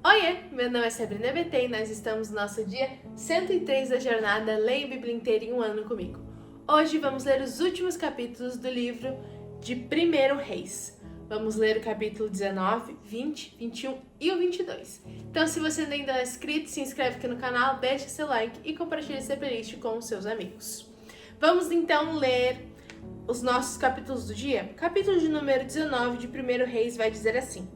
Oiê, meu nome é Sabrina BT e nós estamos no nosso dia 103 da jornada Leia a Bíblia inteira em um ano comigo. Hoje vamos ler os últimos capítulos do livro de 1 Reis. Vamos ler o capítulo 19, 20, 21 e o 22. Então, se você ainda não é inscrito, se inscreve aqui no canal, deixa seu like e compartilha essa playlist com os seus amigos. Vamos então ler os nossos capítulos do dia. O capítulo de número 19 de 1 Reis vai dizer assim: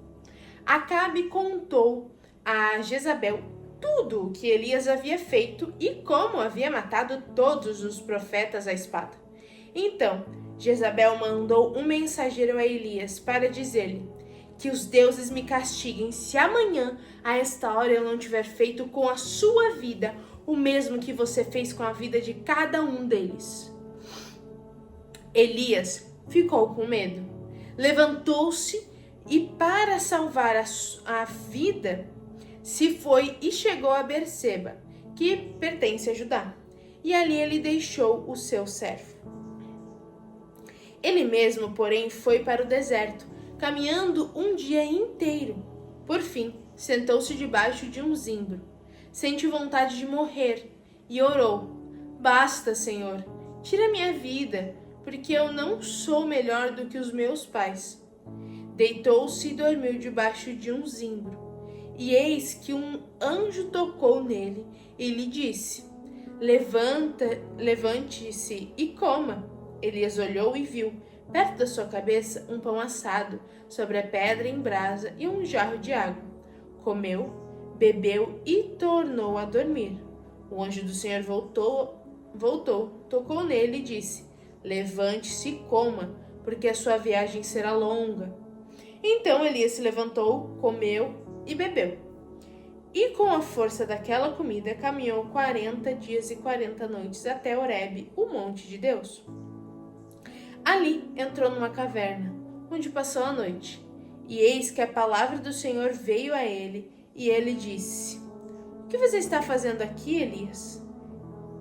Acabe contou a Jezabel tudo o que Elias havia feito e como havia matado todos os profetas à espada. Então, Jezabel mandou um mensageiro a Elias para dizer-lhe: que os deuses me castiguem se amanhã, a esta hora, eu não tiver feito com a sua vida o mesmo que você fez com a vida de cada um deles. Elias ficou com medo, levantou-se e, para salvar a vida, se foi e chegou a Berseba, que pertence a Judá, e ali ele deixou o seu servo. Ele mesmo, porém, foi para o deserto, caminhando um dia inteiro. Por fim, sentou-se debaixo de um zimbro. Sentiu vontade de morrer e orou: Basta, Senhor, tira minha vida, porque eu não sou melhor do que os meus pais. Deitou-se e dormiu debaixo de um zimbro. E eis que um anjo tocou nele e lhe disse: Levante-se e coma. Elias olhou e viu, perto da sua cabeça, um pão assado sobre a pedra em brasa e um jarro de água. Comeu, bebeu e tornou a dormir. O anjo do Senhor voltou, tocou nele e disse: Levante-se e coma, porque a sua viagem será longa. Então Elias se levantou, comeu e bebeu. E com a força daquela comida caminhou 40 dias e 40 noites até Horebe, o monte de Deus. Ali entrou numa caverna, onde passou a noite. E eis que a palavra do Senhor veio a ele, e ele disse: O que você está fazendo aqui, Elias?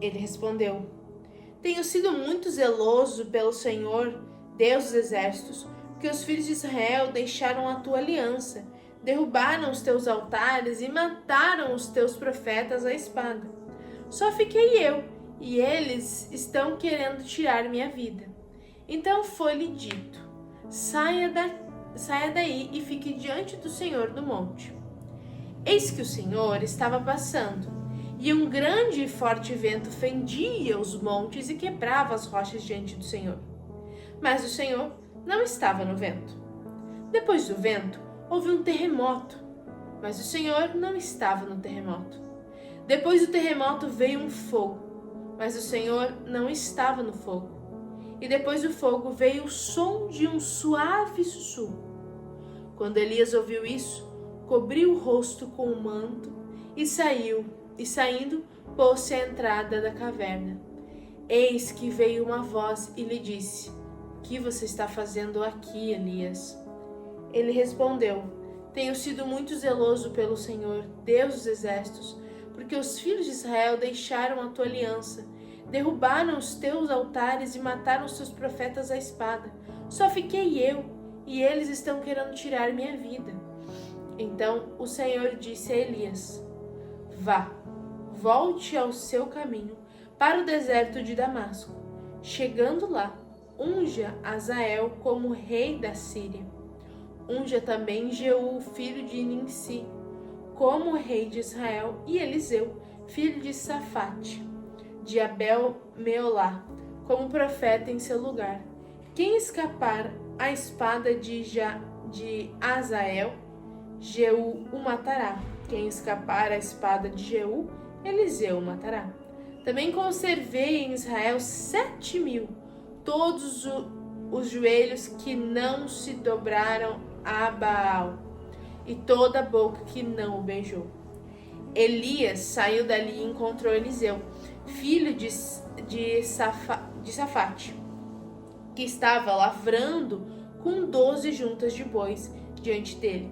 Ele respondeu: Tenho sido muito zeloso pelo Senhor, Deus dos exércitos, porque os filhos de Israel deixaram a tua aliança, derrubaram os teus altares e mataram os teus profetas à espada. Só fiquei eu, e eles estão querendo tirar minha vida. Então foi-lhe dito: saia daí e fique diante do Senhor do monte. Eis que o Senhor estava passando, e um grande e forte vento fendia os montes e quebrava as rochas diante do Senhor. Mas o Senhor não estava no vento. Depois do vento, houve um terremoto, mas o Senhor não estava no terremoto. Depois do terremoto veio um fogo, mas o Senhor não estava no fogo. E depois do fogo veio o som de um suave sussurro. Quando Elias ouviu isso, cobriu o rosto com o manto e saindo, pôs-se à entrada da caverna. Eis que veio uma voz e lhe disse: O que você está fazendo aqui, Elias? Ele respondeu: Tenho sido muito zeloso pelo Senhor, Deus dos exércitos, porque os filhos de Israel deixaram a tua aliança, derrubaram os teus altares e mataram os teus profetas à espada. Só fiquei eu, e eles estão querendo tirar minha vida. Então o Senhor disse a Elias: Vá, volte ao seu caminho para o deserto de Damasco. Chegando lá, unja Azael como rei da Síria. Unja também Jeú, filho de Nimsi, como rei de Israel, e Eliseu, filho de Safate, de Abel-Meolá, como profeta em seu lugar. Quem escapar à espada de Azael, Jeú o matará. Quem escapar à espada de Jeú, Eliseu o matará. Também conservei em Israel 7.000, todos os joelhos que não se dobraram a Baal, e toda a boca que não o beijou. Elias saiu dali e encontrou Eliseu, filho de Safate, que estava lavrando com 12 juntas de bois diante dele.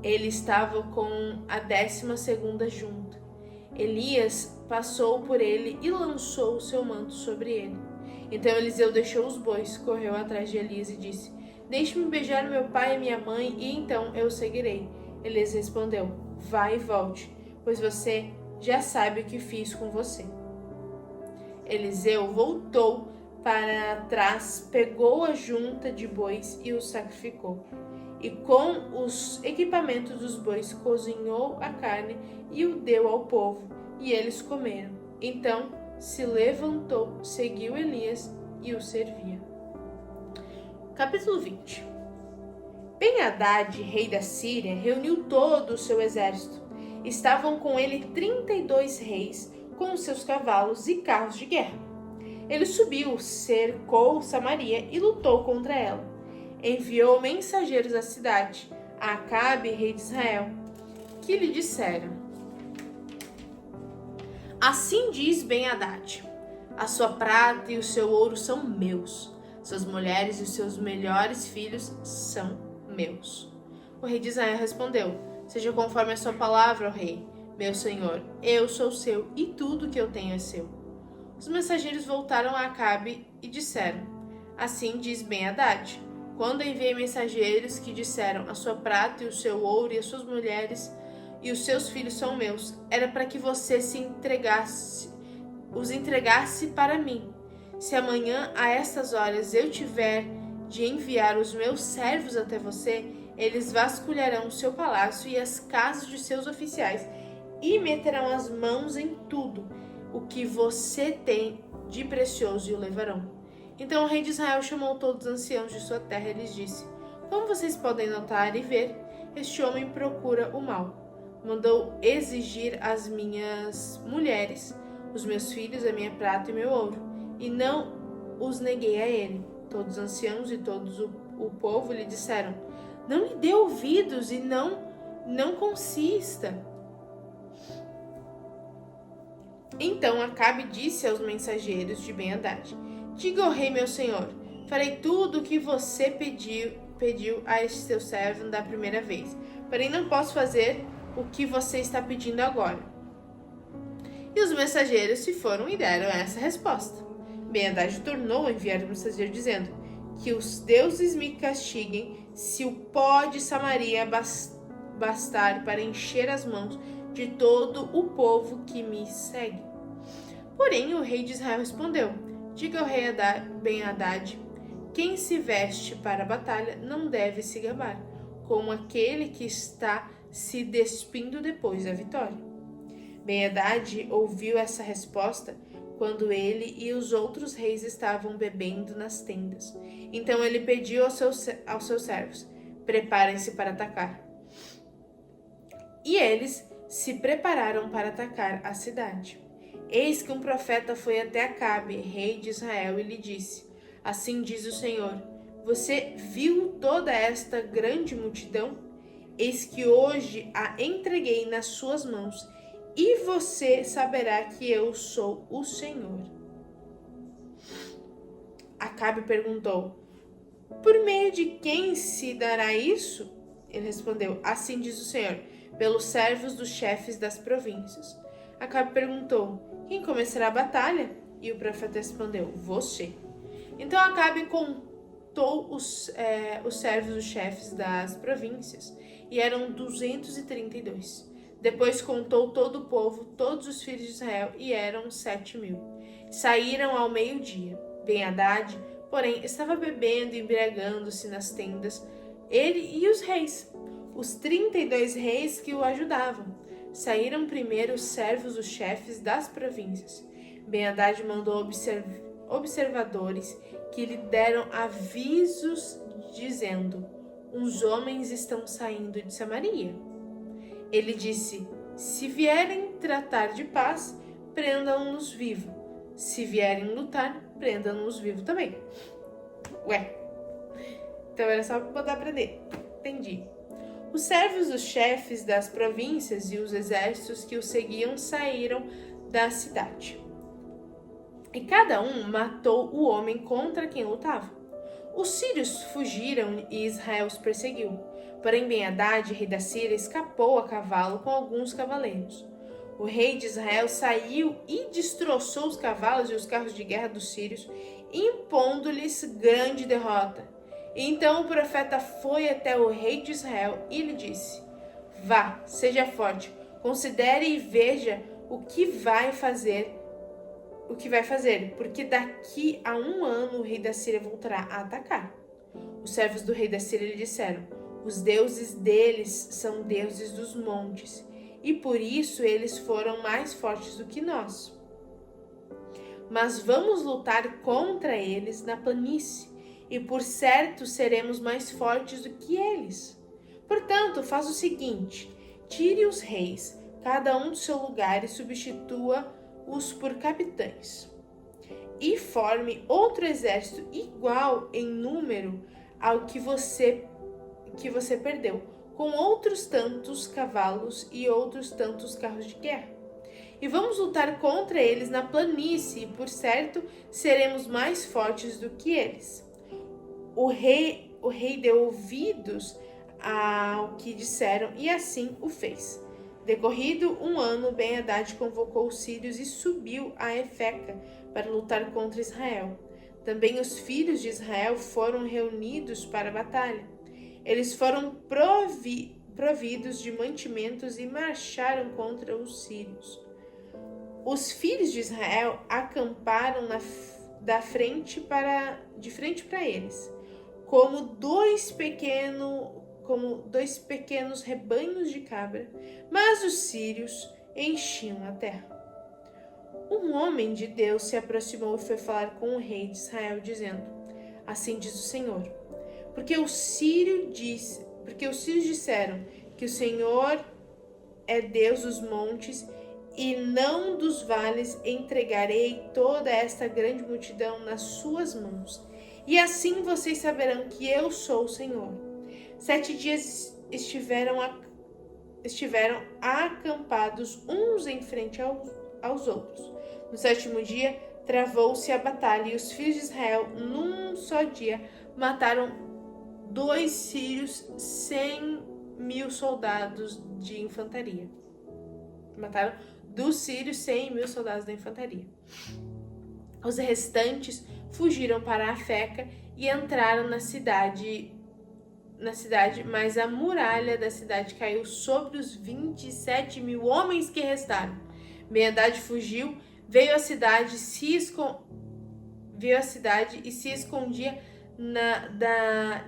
Ele estava com a 12ª junta. Elias passou por ele e lançou o seu manto sobre ele. Então Eliseu deixou os bois, correu atrás de Elias e disse: Deixe-me beijar meu pai e minha mãe, e então eu o seguirei. Elias respondeu: Vai e volte, pois você já sabe o que fiz com você. Eliseu voltou para trás, pegou a junta de bois e os sacrificou. E com os equipamentos dos bois cozinhou a carne e o deu ao povo, e eles comeram. Então se levantou, seguiu Elias e o servia. Capítulo 20. Ben-Hadad, rei da Síria, reuniu todo o seu exército. Estavam com ele 32 reis, com seus cavalos e carros de guerra. Ele subiu, cercou Samaria e lutou contra ela. Enviou mensageiros à cidade, a Acabe, rei de Israel, que lhe disseram: Assim diz Ben-Hadad: a sua prata e o seu ouro são meus, suas mulheres e os seus melhores filhos são meus. O rei de Israel respondeu: Seja conforme a sua palavra, ó rei, meu senhor, eu sou seu e tudo que eu tenho é seu. Os mensageiros voltaram a Acabe e disseram: Assim diz Ben-Hadad: Quando enviei mensageiros que disseram: A sua prata e o seu ouro e as suas mulheres e os seus filhos são meus, era para que você os entregasse para mim. Se amanhã a estas horas eu tiver de enviar os meus servos até você, eles vasculharão o seu palácio e as casas de seus oficiais e meterão as mãos em tudo o que você tem de precioso e o levarão. Então o rei de Israel chamou todos os anciãos de sua terra e lhes disse: Como vocês podem notar e ver, este homem procura o mal. Mandou exigir as minhas mulheres, os meus filhos, a minha prata e meu ouro, e não os neguei a ele. Todos os anciãos e todos o povo lhe disseram: Não lhe dê ouvidos e não consista. Então Acabe disse aos mensageiros de Ben-Hadad: Diga ao rei meu senhor: Farei tudo o que você pediu a este seu servo da primeira vez, porém não posso fazer o que você está pedindo agora. E os mensageiros se foram e deram essa resposta. Ben-Hadad tornou a enviar o mensageiro dizendo: Que os deuses me castiguem se o pó de Samaria bastar para encher as mãos de todo o povo que me segue. Porém o rei de Israel respondeu: Diga ao rei Ben-Hadad: Quem se veste para a batalha não deve se gabar, como aquele que está se despindo depois da vitória. Ben-Hadad ouviu essa resposta quando ele e os outros reis estavam bebendo nas tendas. Então ele pediu aos seus servos: Preparem-se para atacar. E eles se prepararam para atacar a cidade. Eis que um profeta foi até Acabe, rei de Israel, e lhe disse: Assim diz o Senhor: Você viu toda esta grande multidão? Eis que hoje a entreguei nas suas mãos, e você saberá que eu sou o Senhor. Acabe perguntou: Por meio de quem se dará isso? Ele respondeu: Assim diz o Senhor: Pelos servos dos chefes das províncias. Acabe perguntou: Quem começará a batalha? E o profeta respondeu: Você. Então Acabe contou os servos dos chefes das províncias, e eram 232. Depois contou todo o povo, todos os filhos de Israel, e eram 7.000. Saíram ao meio-dia. Ben-Hadad, porém, estava bebendo e embriagando-se nas tendas, ele e os reis, os 32 reis que o ajudavam. Saíram primeiro os servos dos chefes das províncias. Ben-Hadad mandou observadores que lhe deram avisos dizendo: Uns homens estão saindo de Samaria. Ele disse: Se vierem tratar de paz, prendam-nos vivo. Se vierem lutar, prendam-nos vivo também. Ué, então era só mandar prender. Entendi. Os servos dos chefes das províncias e os exércitos que o seguiam saíram da cidade. E cada um matou o homem contra quem lutava. Os sírios fugiram e Israel os perseguiu. Porém Ben-Hadad, rei da Síria, escapou a cavalo com alguns cavaleiros. O rei de Israel saiu e destroçou os cavalos e os carros de guerra dos sírios, impondo-lhes grande derrota. Então o profeta foi até o rei de Israel e lhe disse: Vá, seja forte, considere e veja o que vai fazer, porque daqui a 1 ano o rei da Síria voltará a atacar. Os servos do rei da Síria lhe disseram: os deuses deles são deuses dos montes, e por isso eles foram mais fortes do que nós. Mas vamos lutar contra eles na planície, e por certo seremos mais fortes do que eles. Portanto, faz o seguinte: tire os reis, cada um do seu lugar, e substitua-os por capitães. E forme outro exército igual em número ao que você perdeu, com outros tantos cavalos e outros tantos carros de guerra. E vamos lutar contra eles na planície, e por certo seremos mais fortes do que eles. O rei deu ouvidos ao que disseram, e assim o fez. Decorrido 1 ano, Ben-Hadad convocou os sírios e subiu a Efeca para lutar contra Israel. Também os filhos de Israel foram reunidos para a batalha. Eles foram providos de mantimentos e marcharam contra os sírios. Os filhos de Israel acamparam de frente para eles, como dois pequenos rebanhos de cabra, mas os sírios enchiam a terra. Um homem de Deus se aproximou e foi falar com o rei de Israel, dizendo: assim diz o Senhor, porque os sírios disseram que o Senhor é Deus dos montes e não dos vales, entregarei toda esta grande multidão nas suas mãos. E assim vocês saberão que eu sou o Senhor. 7 dias estiveram acampados uns em frente aos outros. No 7º dia, travou-se a batalha e os filhos de Israel, num só dia, mataram 2 sírios, 100.000 soldados de infantaria. Mataram dos sírios 100.000 soldados da infantaria. Os restantes fugiram para Afeca e entraram na cidade, mas a muralha da cidade caiu sobre os 27.000 homens que restaram. Ben-Hadad fugiu, veio à cidade e se escondia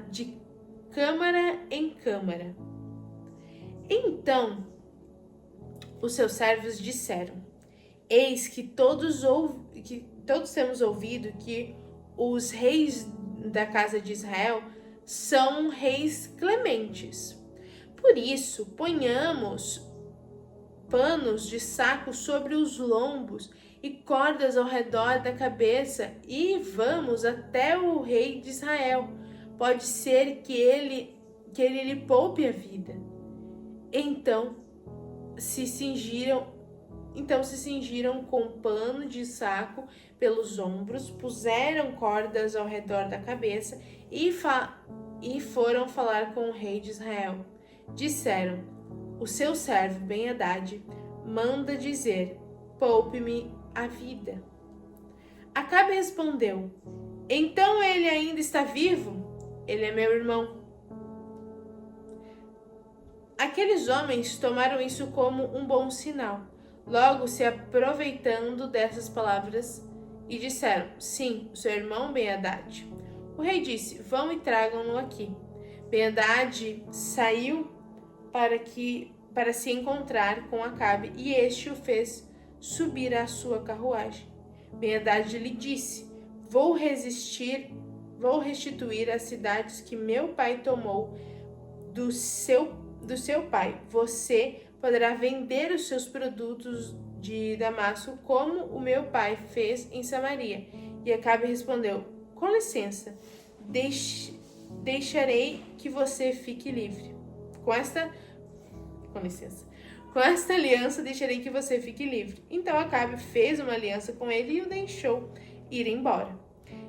de câmara em câmara. Então os seus servos disseram: eis que todos temos ouvido que os reis da casa de Israel são reis clementes. Por isso, ponhamos panos de saco sobre os lombos e cordas ao redor da cabeça e vamos até o rei de Israel. Pode ser que ele lhe poupe a vida. Então se cingiram com pano de saco pelos ombros, puseram cordas ao redor da cabeça e foram falar com o rei de Israel. Disseram: o seu servo Ben-Hadad manda dizer: poupe-me a vida. Acabe respondeu: então ele ainda está vivo? Ele é meu irmão. Aqueles homens tomaram isso como um bom sinal, logo se aproveitando dessas palavras, e disseram: sim, o seu irmão Ben-Hadad. O rei disse: vão e tragam-no aqui. Ben-Hadad saiu para se encontrar com Acabe, e este o fez subir à sua carruagem. Ben-Hadad lhe disse: vou restituir as cidades que meu pai tomou do seu pai. Você poderá vender os seus produtos de Damasco, como o meu pai fez em Samaria. E Acabe respondeu: com licença, deixarei que você fique livre. Com esta aliança deixarei que você fique livre. Então Acabe fez uma aliança com ele e o deixou ir embora.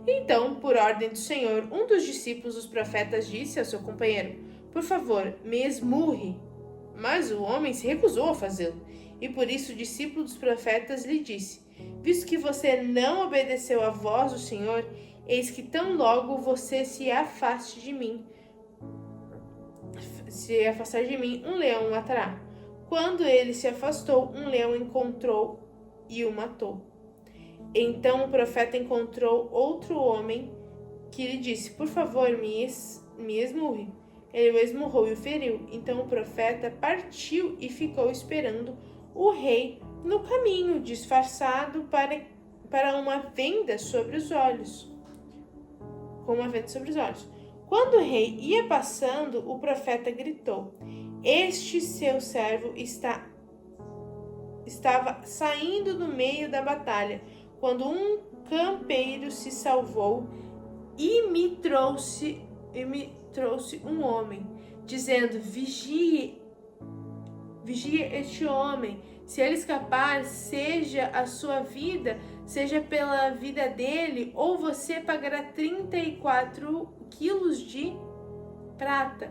Então, por ordem do Senhor, um dos discípulos dos profetas disse ao seu companheiro: por favor, me esmurre. Mas o homem se recusou a fazê-lo. E por isso o discípulo dos profetas lhe disse: visto que você não obedeceu à voz do Senhor, eis que tão logo você se afaste de mim, se afastar de mim, um leão o matará. Quando ele se afastou, um leão encontrou e o matou. Então o profeta encontrou outro homem que lhe disse: por favor, me esmurre. Ele o esmurrou e o feriu. Então o profeta partiu e ficou esperando o rei no caminho, disfarçado para uma venda sobre os olhos. Com uma venda sobre os olhos. Quando o rei ia passando, o profeta gritou: este seu servo estava saindo do meio da batalha, quando um campeiro se salvou e me trouxe um homem, dizendo: vigie este homem. Se ele escapar, seja a sua vida, seja pela vida dele, ou você pagará 34 quilos de prata.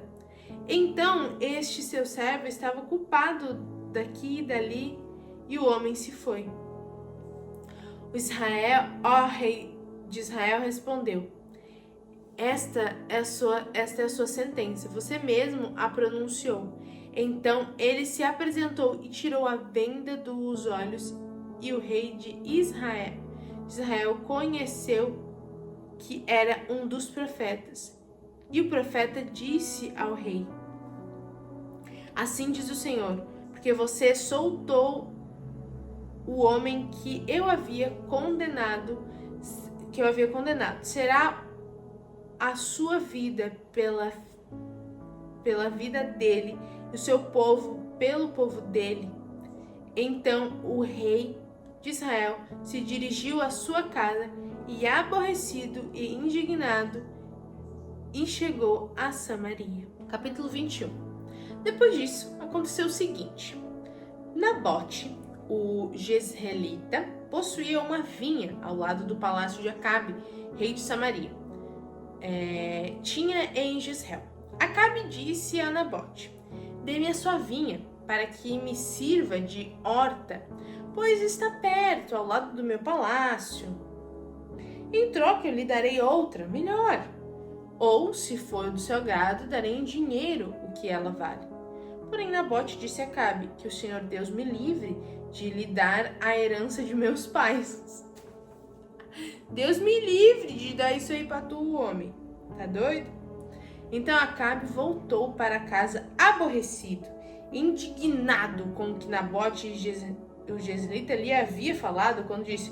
Então este seu servo estava culpado daqui e dali, e o homem se foi. O rei de Israel respondeu: esta é a sua sentença, você mesmo a pronunciou. Então ele se apresentou e tirou a venda dos olhos, e o rei de Israel conheceu que era um dos profetas. E o profeta disse ao rei: assim diz o Senhor, porque você soltou o homem que eu havia condenado, será a sua vida pela vida dele, e o seu povo pelo povo dele. Então o rei de Israel se dirigiu à sua casa e, aborrecido e indignado, e chegou a Samaria. Capítulo 21. Depois disso, aconteceu o seguinte: Nabote, o jezreelita, possuía uma vinha ao lado do palácio de Acabe, rei de Samaria. Tinha em Jezreel. Acabe disse a Nabote: dê-me a sua vinha, para que me sirva de horta, pois está perto, ao lado do meu palácio. Em troca eu lhe darei outra, melhor. Ou, se for do seu agrado, darei em dinheiro o que ela vale. Porém Nabote disse a Acabe: que o Senhor Deus me livre de lhe dar a herança de meus pais. Deus me livre de dar isso aí pra tu, homem. Tá doido? Então Acabe voltou para casa aborrecido, indignado com o que Nabote, o jezreelita, lhe havia falado, quando disse: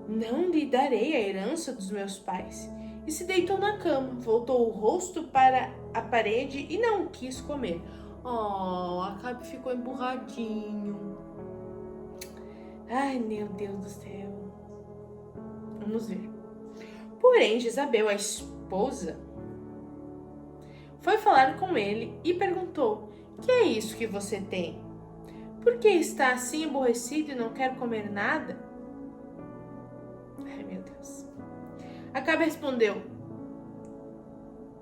não lhe darei a herança dos meus pais. E se deitou na cama, voltou o rosto para a parede e não quis comer. Acabe ficou emburradinho. Ai, meu Deus do céu. Vamos ver. Porém, Jezabel, a esposa, foi falar com ele e perguntou: que é isso que você tem? Por que está assim aborrecido e não quer comer nada? Ai, meu Deus. Acabe respondeu.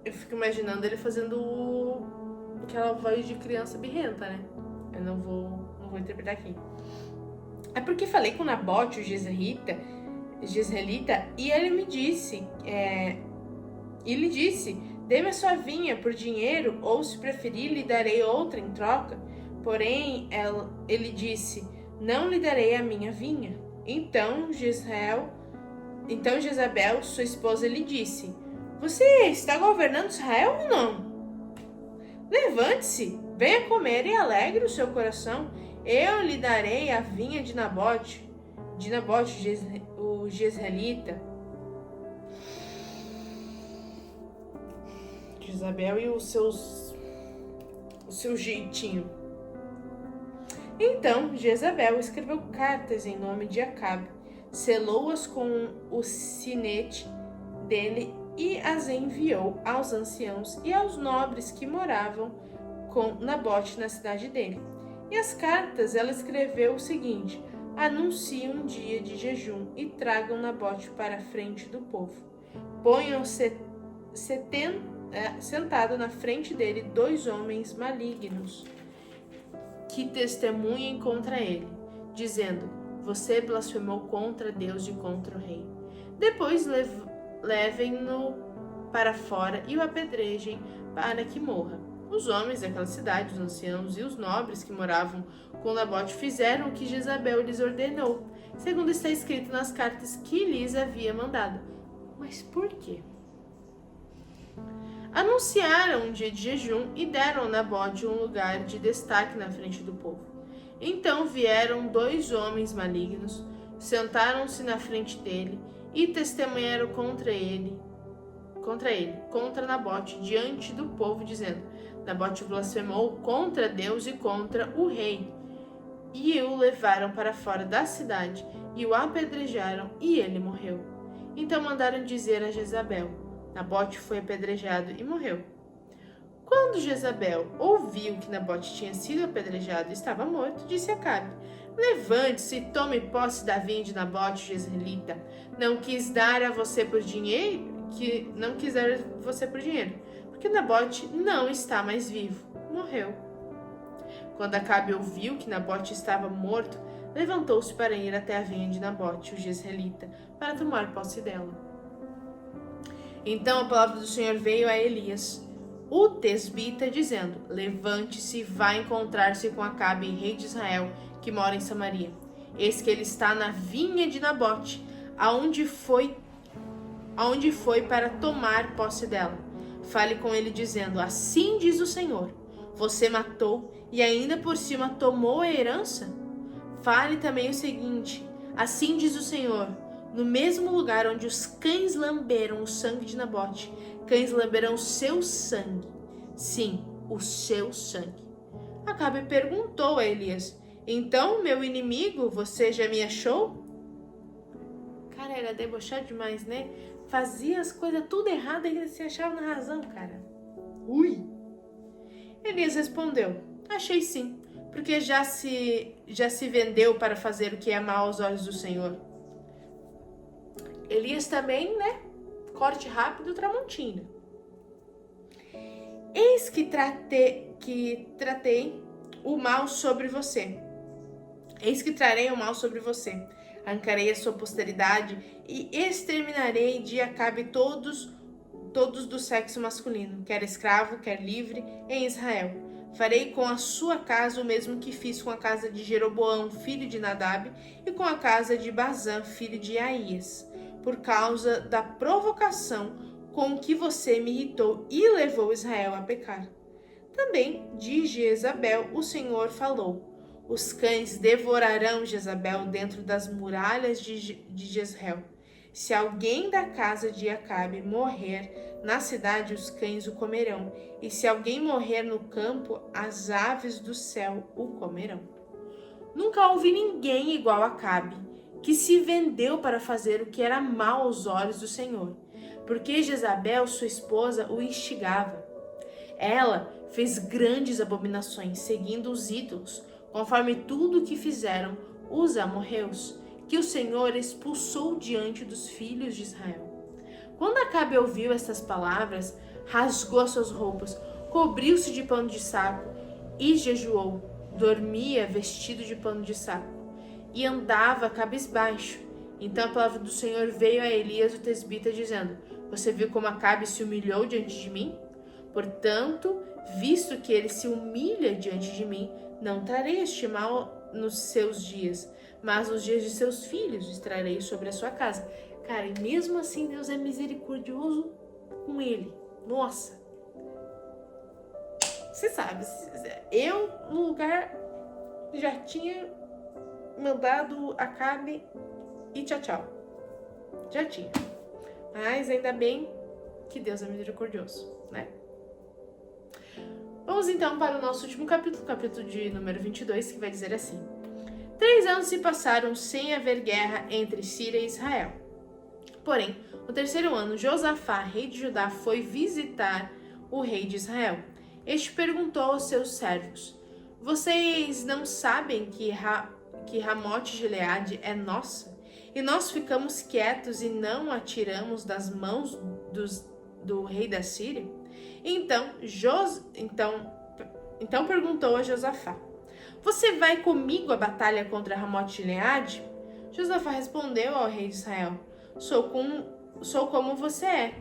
Eu fico imaginando ele fazendo aquela voz de criança birrenta, né? Eu não vou interpretar aqui. É porque falei com Nabote, o jezreelita, e ele me disse, dê-me a sua vinha por dinheiro, ou se preferir, lhe darei outra em troca. Porém, ele disse: não lhe darei a minha vinha. Então Jezabel, sua esposa, lhe disse: você está governando Israel ou não? Levante-se, venha comer e alegre o seu coração. Eu lhe darei a vinha de Nabote, o jezreelita. Jezabel e o seu jeitinho. Então Jezabel escreveu cartas em nome de Acabe, selou-as com o sinete dele e as enviou aos anciãos e aos nobres que moravam com Nabote na cidade dele. E as cartas ela escreveu o seguinte: anuncie um dia de jejum e tragam Nabote para a frente do povo. Ponham sentado na frente dele 2 homens malignos que testemunhem contra ele, dizendo: você blasfemou contra Deus e contra o rei. Depois levem-no para fora e o apedrejem para que morra. Os homens daquela cidade, os anciãos e os nobres que moravam com Nabote fizeram o que Jezabel lhes ordenou, segundo está escrito nas cartas que lhes havia mandado. Mas por quê? Anunciaram um dia de jejum e deram a Nabote um lugar de destaque na frente do povo. Então vieram 2 homens malignos, sentaram-se na frente dele e testemunharam contra Nabote, diante do povo, dizendo: Nabote blasfemou contra Deus e contra o rei. E o levaram para fora da cidade e o apedrejaram, e ele morreu. Então mandaram dizer a Jezabel: Nabote foi apedrejado e morreu. Quando Jezabel ouviu que Nabote tinha sido apedrejado e estava morto, disse a Acabe: Levante-se e tome posse da vinha de Nabote, o jezreelita. Não quis dar você por dinheiro, porque Nabote não está mais vivo. Morreu. Quando Acabe ouviu que Nabote estava morto, levantou-se para ir até a vinha de Nabote, o jezreelita, para tomar posse dela. Então a palavra do Senhor veio a Elias, o tesbita, dizendo: Levante-se e vá encontrar-se com Acabe, rei de Israel, que mora em Samaria. Eis que ele está na vinha de Nabote, aonde foi para tomar posse dela. Fale com ele, dizendo: Assim diz o Senhor: Você matou e ainda por cima tomou a herança? Fale também o seguinte: Assim diz o Senhor: No mesmo lugar onde os cães lamberam o sangue de Nabote, cães lamberão o seu sangue. Sim, o seu sangue. Acabe perguntou a Elias: Então, meu inimigo, você já me achou? Cara, era debochado demais, né? Fazia as coisas tudo errado e ele se achava na razão, cara. Ui! Elias respondeu: Achei sim, porque já se vendeu para fazer o que é mal aos olhos do Senhor. Elias também, né? Corte rápido, Tramontina. Eis que tratei o mal sobre você. Eis que trarei o mal sobre você. Arrancarei a sua posteridade e exterminarei de Acabe todos do sexo masculino, quer escravo, quer livre, em Israel. Farei com a sua casa o mesmo que fiz com a casa de Jeroboão, filho de Nadab, e com a casa de Bazã, filho de Aías, por causa da provocação com que você me irritou e levou Israel a pecar. Também de Jezabel o Senhor falou: Os cães devorarão Jezabel dentro das muralhas de Jezreel. Se alguém da casa de Acabe morrer na cidade, os cães o comerão. E se alguém morrer no campo, as aves do céu o comerão. Nunca houve ninguém igual a Acabe, que se vendeu para fazer o que era mal aos olhos do Senhor, porque Jezabel, sua esposa, o instigava. Ela fez grandes abominações, seguindo os ídolos, conforme tudo o que fizeram os amorreus, que o Senhor expulsou diante dos filhos de Israel. Quando Acabe ouviu estas palavras, rasgou as suas roupas, cobriu-se de pano de saco e jejuou. Dormia vestido de pano de saco e andava cabisbaixo. Então a palavra do Senhor veio a Elias, o tesbita, dizendo: Você viu como Acabe se humilhou diante de mim? Portanto, visto que ele se humilha diante de mim, não trarei este mal nos seus dias, mas nos dias de seus filhos estrarei sobre a sua casa. Cara, e mesmo assim Deus é misericordioso com ele. Nossa! Você sabe, eu no lugar já tinha mandado Acabe e tchau, tchau. Já tinha. Mas ainda bem que Deus é misericordioso, né? Vamos então para o nosso último capítulo, capítulo de número 22, que vai dizer assim: 3 anos se passaram sem haver guerra entre Síria e Israel. Porém, no 3º ano, Josafá, rei de Judá, foi visitar o rei de Israel. Este perguntou aos seus servos: Vocês não sabem que Ramote-Gileade é nossa? E nós ficamos quietos e não a tiramos das mãos do rei da Síria? Então perguntou a Josafá: Você vai comigo à batalha contra Ramote-Gileade? Josafá respondeu ao rei de Israel: Sou como você é,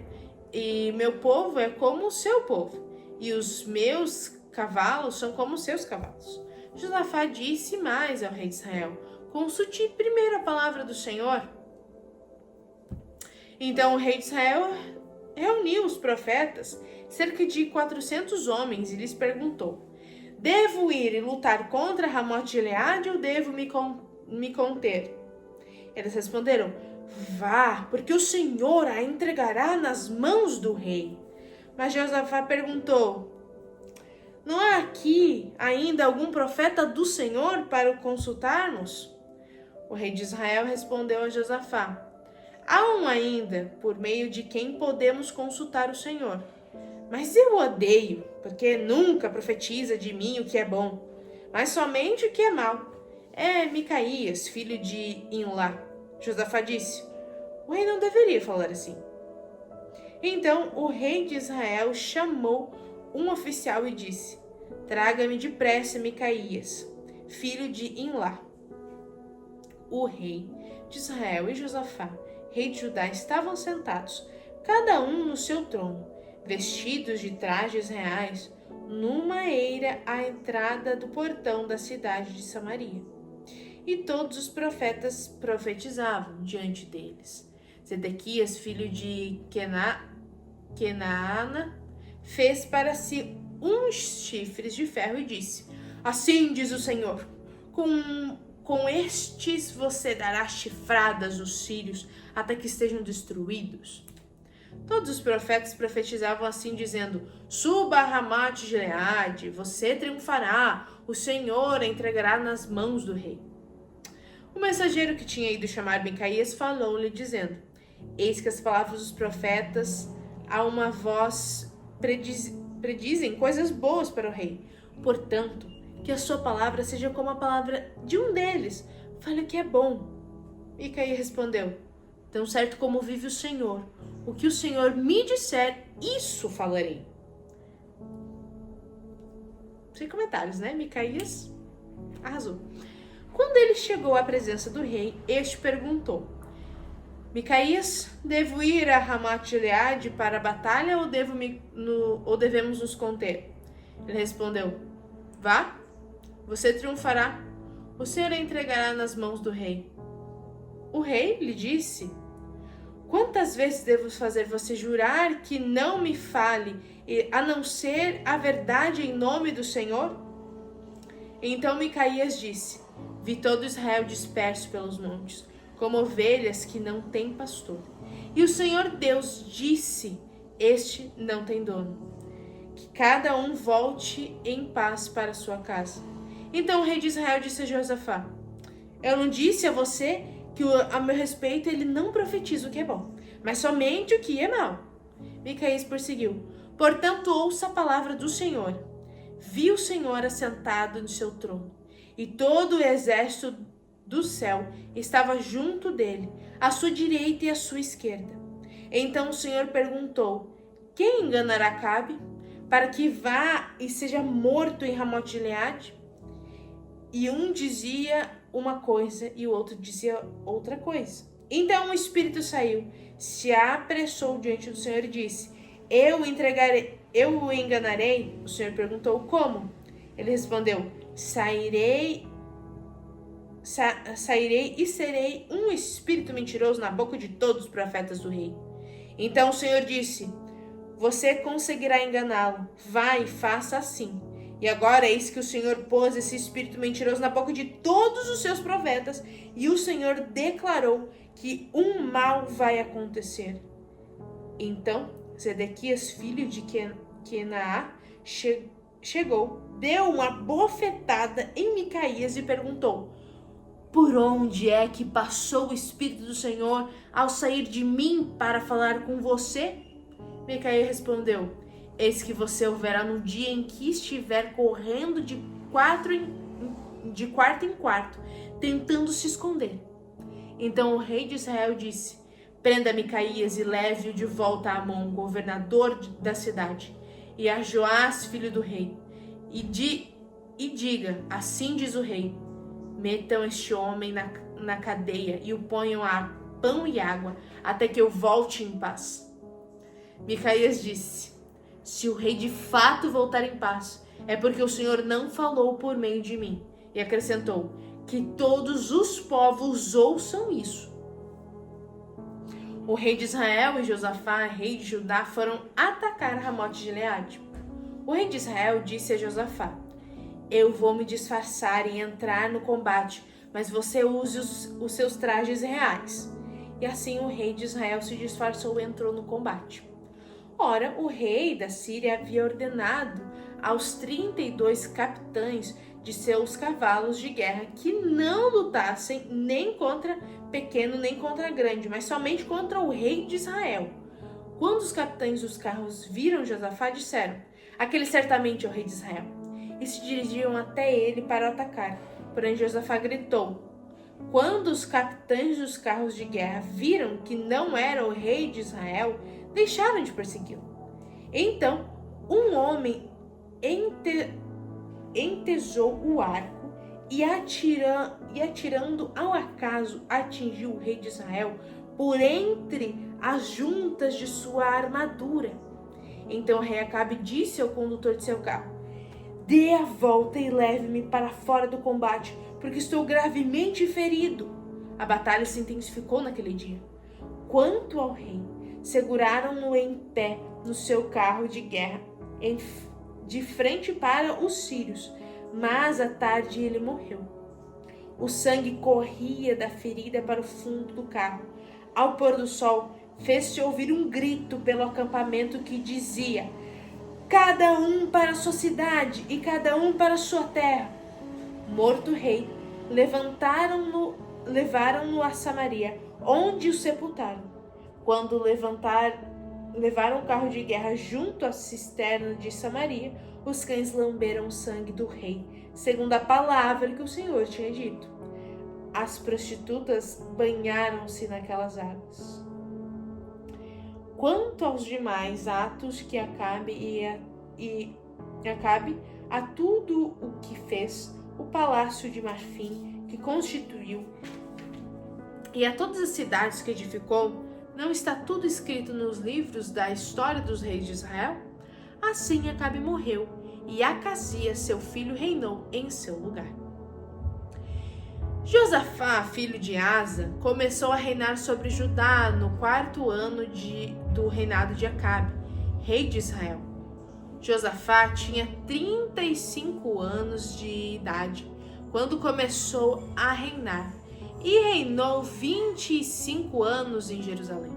e meu povo é como o seu povo. e os meus cavalos são como os seus cavalos. Josafá disse mais ao rei de Israel: consulte primeiro a palavra do Senhor. Então o rei de Israel reuniu os profetas, cerca de 400 homens, e lhes perguntou: devo ir e lutar contra Ramote-Gileade ou devo me conter? Eles responderam: vá, porque o Senhor a entregará nas mãos do rei. Mas Josafá perguntou: não há aqui ainda algum profeta do Senhor para o consultarmos? O rei de Israel respondeu a Josafá: há um ainda, por meio de quem podemos consultar o Senhor. Mas eu o odeio, porque nunca profetiza de mim o que é bom, mas somente o que é mau. É Micaías, filho de Imlá. Josafá disse: o rei não deveria falar assim. Então o rei de Israel chamou um oficial e disse: traga-me depressa Micaías, filho de Imlá. O rei de Israel e Josafá, rei de Judá, estavam sentados, cada um no seu trono, vestidos de trajes reais, numa eira à entrada do portão da cidade de Samaria. E todos os profetas profetizavam diante deles. Zedequias, filho de Kenaana, fez para si uns chifres de ferro e disse: assim diz o Senhor, com estes você dará chifradas aos sírios até que estejam destruídos. Todos os profetas profetizavam assim, dizendo: suba a Ramote-Gileade, você triunfará, o Senhor a entregará nas mãos do rei. O mensageiro que tinha ido chamar Micaías falou-lhe, dizendo: eis que as palavras dos profetas a uma voz predizem coisas boas para o rei. Portanto, que a sua palavra seja como a palavra de um deles. Fale o que é bom. Micaías respondeu: tão certo como vive o Senhor, o que o Senhor me disser, isso falarei. Sem comentários, né? Micaías arrasou. Quando ele chegou à presença do rei, este perguntou: Micaías, devo ir a Ramote-Gileade para a batalha ou devemos nos conter? Ele respondeu: vá, você triunfará, o Senhor a entregará nas mãos do rei. O rei lhe disse: quantas vezes devo fazer você jurar que não me fale, a não ser a verdade em nome do Senhor? Então Micaías disse: vi todo Israel disperso pelos montes, como ovelhas que não têm pastor. E o Senhor Deus disse: este não tem dono. Que cada um volte em paz para sua casa. Então o rei de Israel disse a Josafá: eu não disse a você que a meu respeito ele não profetiza o que é bom, mas somente o que é mau? Micaías prosseguiu: portanto, ouça a palavra do Senhor. Vi o Senhor assentado no seu trono, e todo o exército do céu estava junto dele, à sua direita e à sua esquerda. Então o Senhor perguntou: quem enganará Acabe, para que vá e seja morto em Ramote-Gileade? E um dizia uma coisa e o outro dizia outra coisa. Então o espírito saiu, se apressou diante do Senhor e disse: eu o enganarei? O Senhor perguntou: como? Ele respondeu: sairei e serei um espírito mentiroso na boca de todos os profetas do rei. Então o Senhor disse: você conseguirá enganá-lo. Vai e faça assim. E agora eis que o Senhor pôs esse espírito mentiroso na boca de todos os seus profetas, e o Senhor declarou que um mal vai acontecer. Então Zedequias, filho de Kenaá, chegou, deu uma bofetada em Micaías e perguntou: por onde é que passou o Espírito do Senhor ao sair de mim para falar com você? Micaías respondeu: eis que você o verá no dia em que estiver correndo de quarto em quarto, tentando se esconder. Então o rei de Israel disse: prenda Micaías e leve-o de volta a Amon, governador da cidade, e a Joás, filho do rei, e diga: assim diz o rei, metam este homem na cadeia e o ponham a pão e água, até que eu volte em paz. Micaías disse: se o rei de fato voltar em paz, é porque o Senhor não falou por meio de mim. E acrescentou: que todos os povos ouçam isso. O rei de Israel e Josafá, rei de Judá, foram atacar Ramote de Gileade. O rei de Israel disse a Josafá: eu vou me disfarçar e entrar no combate, mas você use os seus trajes reais. E assim o rei de Israel se disfarçou e entrou no combate. Ora, o rei da Síria havia ordenado aos 32 capitães de seus cavalos de guerra que não lutassem nem contra pequeno nem contra grande, mas somente contra o rei de Israel. Quando os capitães dos carros viram Josafá, disseram: aquele certamente é o rei de Israel. E se dirigiam até ele para atacar. Porém Josafá gritou. Quando os capitães dos carros de guerra viram que não era o rei de Israel, deixaram de persegui-lo. Então um homem entesou o arco e atirando ao acaso atingiu o rei de Israel por entre as juntas de sua armadura. Então o rei Acabe disse ao condutor de seu carro: dê a volta e leve-me para fora do combate, porque estou gravemente ferido. A batalha se intensificou naquele dia. Quanto ao rei, seguraram-no em pé no seu carro de guerra, de frente para os sírios, mas à tarde ele morreu. O sangue corria da ferida para o fundo do carro. Ao pôr do sol, fez-se ouvir um grito pelo acampamento que dizia: cada um para sua cidade e cada um para sua terra. Morto o rei, levaram-no a Samaria, onde o sepultaram. Quando levaram o carro de guerra junto à cisterna de Samaria, os cães lamberam o sangue do rei, segundo a palavra que o Senhor tinha dito. As prostitutas banharam-se naquelas águas. Quanto aos demais atos que Acabe a tudo o que fez, o palácio de marfim que constituiu e a todas as cidades que edificou, não está tudo escrito nos livros da história dos reis de Israel? Assim Acabe morreu e Acasias, seu filho, reinou em seu lugar. Josafá, filho de Asa, começou a reinar sobre Judá no 4º ano do reinado de Acabe, rei de Israel. Josafá tinha 35 anos de idade quando começou a reinar e reinou 25 anos em Jerusalém.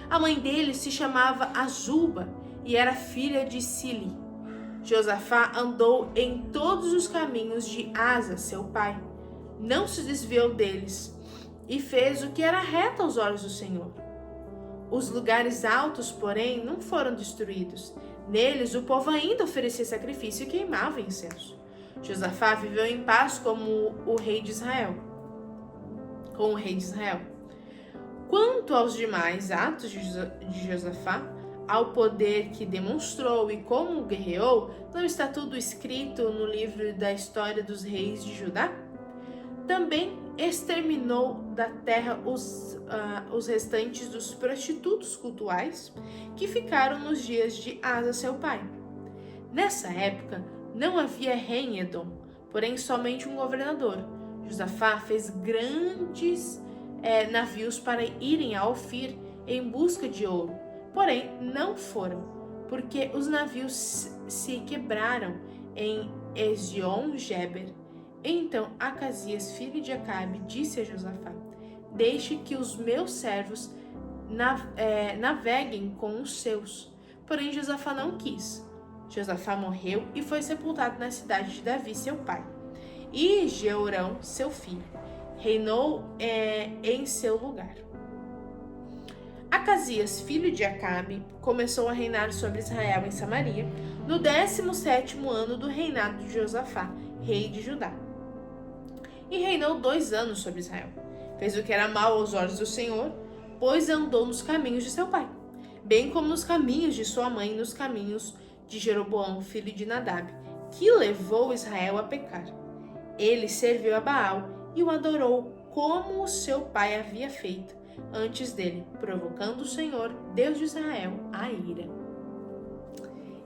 A mãe dele se chamava Azuba e era filha de Sili. Josafá andou em todos os caminhos de Asa, seu pai. Não se desviou deles e fez o que era reto aos olhos do Senhor. Os lugares altos, porém, não foram destruídos. Neles o povo ainda oferecia sacrifício e queimava incenso. Josafá viveu em paz com o rei de Israel. Quanto aos demais atos de Josafá, ao poder que demonstrou e como guerreou, não está tudo escrito no livro da história dos reis de Judá? Também exterminou da terra os restantes dos prostitutos cultuais que ficaram nos dias de Asa, seu pai. Nessa época, não havia rei em Edom, porém somente um governador. Josafá fez grandes navios para irem a Ofir em busca de ouro, porém não foram, porque os navios se quebraram em Ezion-Geber. Então Acasias, filho de Acabe, disse a Josafá: deixe que os meus servos naveguem com os seus. Porém Josafá não quis. Josafá morreu e foi sepultado na cidade de Davi, seu pai. E Jeorão, seu filho, reinou em seu lugar. Acasias, filho de Acabe, começou a reinar sobre Israel em Samaria, no 17º ano do reinado de Josafá, rei de Judá. E reinou 2 anos sobre Israel. Fez o que era mal aos olhos do Senhor, pois andou nos caminhos de seu pai, bem como nos caminhos de sua mãe e nos caminhos de Jeroboão, filho de Nadab, que levou Israel a pecar. Ele serviu a Baal e o adorou como o seu pai havia feito antes dele, provocando o Senhor, Deus de Israel, a ira.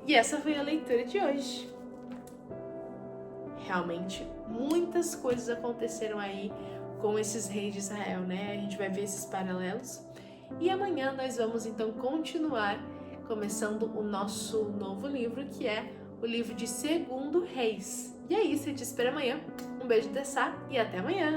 E essa foi a leitura de hoje. Realmente, muitas coisas aconteceram aí com esses reis de Israel, né? A gente vai ver esses paralelos. E amanhã nós vamos então continuar começando o nosso novo livro, que é o livro de 2 Reis. E é isso, eu te espero amanhã. Um beijo, Tessá, e até amanhã!